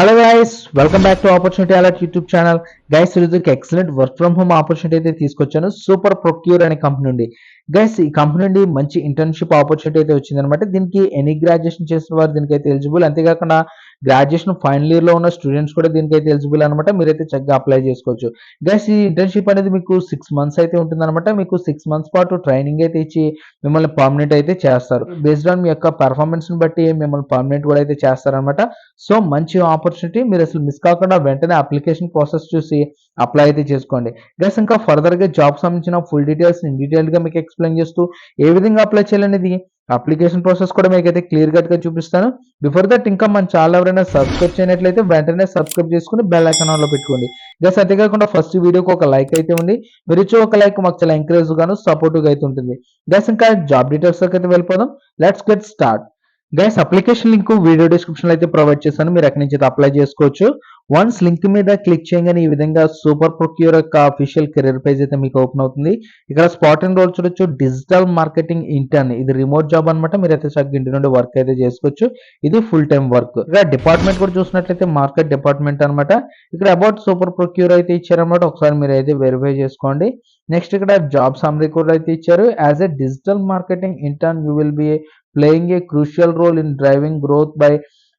Hello guys, welcome back to opportunity alert YouTube channel. Guys, ఈరోజు excellent work from home opportunity అయితే తీసుకొచ్చాను super procure అనే company నుండి. Guys, ఈ company నుండి మంచి ఇంటర్న్షిప్ ఆపర్చునిటీ అయితే వచ్చిందనమాట. దీనికి ఎనీ గ్రాడ్యుయేషన్ చేసిన వారు దీనికైతే ఎలిజిబుల్. అంతేకాకుండా గ్రాడ్యుయేషన్ ఫైనల్ ఇయర్ లో ఉన్న స్టూడెంట్స్ కూడా దీనికైతే ఎలిజిబుల్ అనమాట. మీరైతే చక్కగా అప్లై చేసుకోవచ్చు. గైస్, ఈ ఇంటర్న్షిప్ అనేది మీకు 6 months అయితే ఉంటుందన్నమాట. మీకు 6 months పాటు ట్రైనింగ్ అయితే ఇచ్చి మిమ్మల్ని పర్మనెంట్ అయితే చేస్తారు. బేస్డ్ ఆన్ మీ యొక్క పెర్ఫార్మెన్స్ ని బట్టి మిమ్మల్ని పర్మనెంట్ కూడా అయితే చేస్తారనమాట. సో మంచి ఆపర్చునిటీ, మీరు అసలు మిస్ కాకుండా వెంటనే అప్లికేషన్ ప్రాసెస్ చూసి అప్లై అయితే చేసుకోండి. గైస్, ఇంకా ఫర్దర్ గా జాబ్ సంబంధించిన ఫుల్ డీటెయిల్స్ డీటెయిల్డ్ గా మీకు ఎక్స్ప్లెయిన్ చేస్తూ ఏ విధంగా అప్లై చేయాలనేది అప్లికేషన్ ప్రాసెస్ కూడా మీకు అయితే క్లియర్ కట్ గా చూపిస్తాను. బిఫోర్ దట్ ఇంకా మన ఛానల్ ఎవరైనా సబ్స్క్రైబ్ చేయనట్లయితే వెంటనే సబ్స్క్రైబ్ చేసుకుని బెల్ ఐకాన్ ఆన్ లో పెట్టుకోండి. గైస్, అంతేకాకుండా ఫస్ట్ వీడియోకి ఒక లైక్ అయితే ఉంది. మీరు ఇచ్చే ఒక లైక్ మాకు చాలా ఎంకరేజ్ గాను సపోర్టివ్ గా అయితే ఉంటుంది. గైస్, ఇంకా జాబ్ డీటెయిల్స్ అయితే వెళ్ళిపోదాం. Let's get start. Guys, application link video description లో అయితే ప్రొవైడ్ చేశాను. మీరు అక్కడి నుంచి అయితే అప్లై చేసుకోవచ్చు. వన్స్ లింక్ మీద క్లిక్ చేయగానే ఈ విధంగా సూపర్ ప్రొక్యూర్ యొక్క అఫీషియల్ కెరీర్ పేజ్ అయితే మీకు ఓపెన్ అవుతుంది. ఇక్కడ స్పాట్ అండ్ రోల్ చూడొచ్చు, డిజిటల్ మార్కెటింగ్ ఇంటర్న్. ఇది రిమోట్ జాబ్ అనమాట. మీరైతే చక్కగా ఇంటి నుండి వర్క్ అయితే చేసుకోవచ్చు. ఇది ఫుల్ టైం వర్క్. ఇక్కడ డిపార్ట్మెంట్ కూడా చూసినట్లయితే మార్కెట్ డిపార్ట్మెంట్ అనమాట. ఇక్కడ అబౌట్ సూపర్ ప్రొక్యూర్ అయితే ఇచ్చారనమాట. ఒకసారి మీరు అయితే వెరిఫై చేసుకోండి. నెక్స్ట్ ఇక్కడ జాబ్ సమ్మరీ కూడా అయితే ఇచ్చారు. As a digital marketing intern you will be playing a crucial role in driving growth by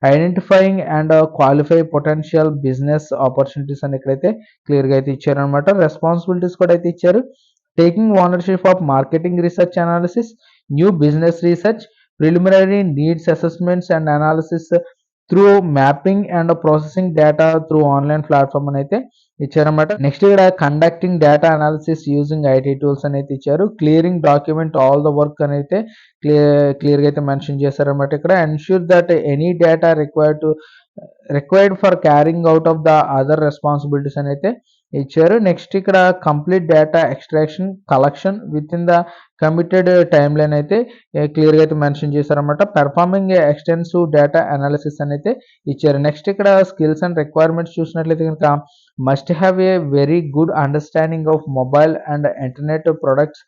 identifying and qualify potential business opportunities అని ఇక్కడైతే క్లియర్ గా అయితే ఇచ్చారనమాట. రెస్పాన్సిబిలిటీస్ కూడా అయితే ఇచ్చారు. Taking ownership of marketing research analysis, new business research, preliminary needs assessments and analysis through mapping and processing data through online platform అని అయితే ఇచ్చారన్నమాట. నెక్స్ట్ ఇక్కడ conducting data analysis using IT tools అని అయితే ఇచ్చారు. Clearing document all the work అని అయితే క్లియర్గా అయితే మెన్షన్ చేశారన్నమాట. ఇక్కడ ensure that any data required for carrying out of the other responsibilities అని అయితే ఇచ్చారు. నెక్స్ట్ ఇక్కడ complete data extraction collection with in the committed time line అయితే క్లియర్గా అయితే మెన్షన్ చేశారన్నమాట. పెర్ఫార్మింగ్ ఎక్స్టెన్సివ్ డేటా అనాలిసిస్ అని అయితే ఇచ్చారు. నెక్స్ట్ ఇక్కడ స్కిల్స్ అండ్ రిక్వైర్మెంట్స్ చూసినట్లయితే కనుక must have a very good understanding of mobile and internet products,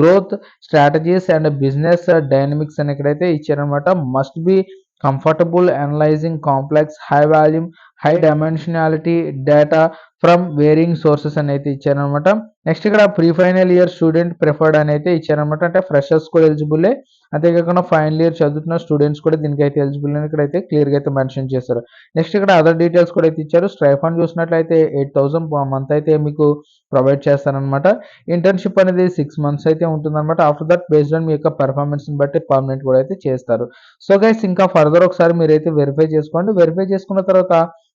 growth strategies and business dynamics అని ఇక్కడైతే ఇచ్చారనమాట. Must be comfortable analysing complex high volume high dimensionality data from wearing sources అని అయితే ఇచ్చారనమాట. Next ఇక్కడ pre final year student preferred అని అయితే ఇచ్చారనమాట. అంటే ఫ్రెషర్స్ కూడా ఎలిజిబుల్. అంతేకాకుండా ఫైనల్ ఇయర్ చదువుతున్న స్టూడెంట్స్ కూడా దీనికి అయితే ఎలిజిబుల్ అని ఇక్కడైతే క్లియర్గా అయితే మెన్షన్ చేశారు. నెక్స్ట్ ఇక్కడ అదర్ డీటెయిల్స్ కూడా అయితే ఇచ్చారు. స్టైఫండ్ చూసినట్లయితే 8,000 మంత్ అయితే మీకు ప్రొవైడ్ చేస్తారనమాట. ఇంటర్న్షిప్ అనేది 6 months అయితే ఉంటుందన్నమాట. After that based on me యొక్క పెర్ఫార్మెన్స్ ని బట్టి పర్మనెంట్ కూడా అయితే చేస్తారు. సో గైస్, ఇంకా ఫర్దర్ ఒకసారి మీరైతే వెరిఫై చేసుకోండి. వెరిఫై చేసుకున్న తర్వాత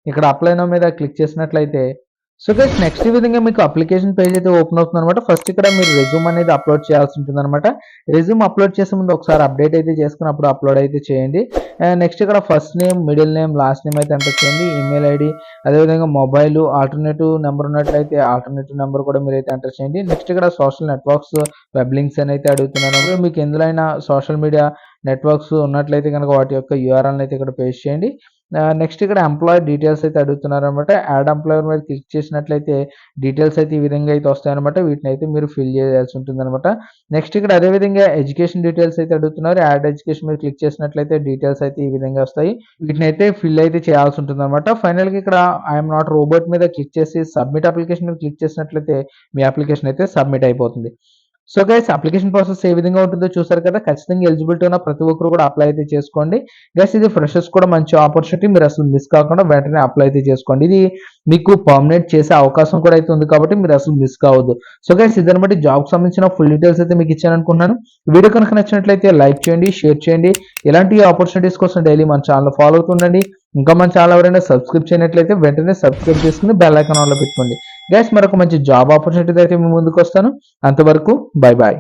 ఇక్కడ అప్లై నౌ మీద క్లిక్ చేసినట్లయితే సో గైస్, నెక్స్ట్ ఈ విధంగా మీకు అప్లికేషన్ పేజ్ అయితే ఓపెన్ అవుతుంది అనమాట. ఫస్ట్ ఇక్కడ మీరు రెజ్యూమ్ అనేది అప్లోడ్ చేయాల్సి ఉంటుంది అనమాట. రెజ్యూమ్ అప్లోడ్ చేసే ముందు ఒకసారి అప్డేట్ అయితే చేసుకున్నప్పుడు అప్లోడ్ అయితే చేయండి. నెక్స్ట్ ఇక్కడ first name, middle name, last name అయితే ఎంటర్ చేయండి. ఈమెయిల్ ఐడి, అదేవిధంగా మొబైల్ ఆల్టర్నేటివ్ నెంబర్ ఉన్నట్లయితే ఆల్టర్నేటివ్ నెంబర్ కూడా మీరు అయితే ఎంటర్ చేయండి. నెక్స్ట్ ఇక్కడ సోషల్ నెట్వర్క్స్ వెబ్ లింక్స్ అని అయితే అడుగుతున్నారు. మీకు ఎందులో అయినా సోషల్ మీడియా నెట్వర్క్స్ ఉన్నట్లయితే కనుక వాటి యొక్క యూఆర్ఎల్ అయితే ఇక్కడ పేస్ట్ చేయండి. నెక్స్ట్ ఇక్కడ ఎంప్లాయీ డీటెయిల్స్ అయితే అడుగుతున్నారు అనమాట. యాడ్ ఎంప్లాయర్ మీద క్లిక్ చేసినట్లయితే డీటెయిల్స్ అయితే ఈ విధంగా అయితే వస్తాయన్నమాట. వీటిని అయితే మీరు ఫిల్ చేయాల్సి ఉంటుంది అనమాట. నెక్స్ట్ ఇక్కడ అదేవిధంగా ఎడ్యుకేషన్ డీటెయిల్స్ అయితే అడుగుతున్నారు. యాడ్ ఎడ్యుకేషన్ మీద క్లిక్ చేసినట్లయితే డీటెయిల్స్ అయితే ఈ విధంగా వస్తాయి. వీటిని అయితే ఫిల్ అయితే చేయాల్సి ఉంటుంది అనమాట. ఫైనల్గా ఇక్కడ ఐఎమ్ నాట్ రోబోట్ మీద క్లిక్ చేసి సబ్మిట్ అప్లికేషన్ మీద క్లిక్ చేసినట్లయితే మీ అప్లికేషన్ అయితే సబ్మిట్ అయిపోతుంది. సో గైస్, అప్లికేషన్ ప్రాసెస్ ఏ విధంగా ఉంటుందో చూసారు కదా. ఖచ్చితంగా ఎలిజిబిలిటీ ఉన్న ప్రతి ఒక్కరు కూడా అప్లై అయితే చేసుకోండి. గైస్, ఇది ఫ్రెషర్స్ కూడా మంచి ఆపర్చునిటీ. మీరు అసలు మిస్ కాకుండా వెంటనే అప్లై అయితే చేసుకోండి. ఇది మీకు పర్మనెంట్ చేసే అవకాశం కూడా అయితే ఉంది కాబట్టి మీరు అసలు మిస్ కావద్దు. సో గైస్, ఇదని బట్టి జాబ్ సంబంధించిన ఫుల్ డీటెయిల్స్ అయితే మీకు ఇచ్చాను అనుకుంటున్నాను. వీడియో కనుక నచ్చినట్లయితే లైక్ చేయండి, షేర్ చేయండి. ఇలాంటి ఆపర్చునిటీస్ కోసం డైలీ మన ఛానల్ ఫాలో అవుతుండండి. ఇంకా మన ఛానల్ ఎవరైనా సబ్స్క్రైబ్ చేయనట్లయితే వెంటనే సబ్స్క్రైబ్ చేసుకుని బెల్ ఐకాన్ ఆన్లో పెట్టుకోండి. గైస్, మరొక మంచి జాబ్ ఆపర్చునిటీ అయితే మీ ముందుకు వస్తాను. అంతవరకు బై బాయ్.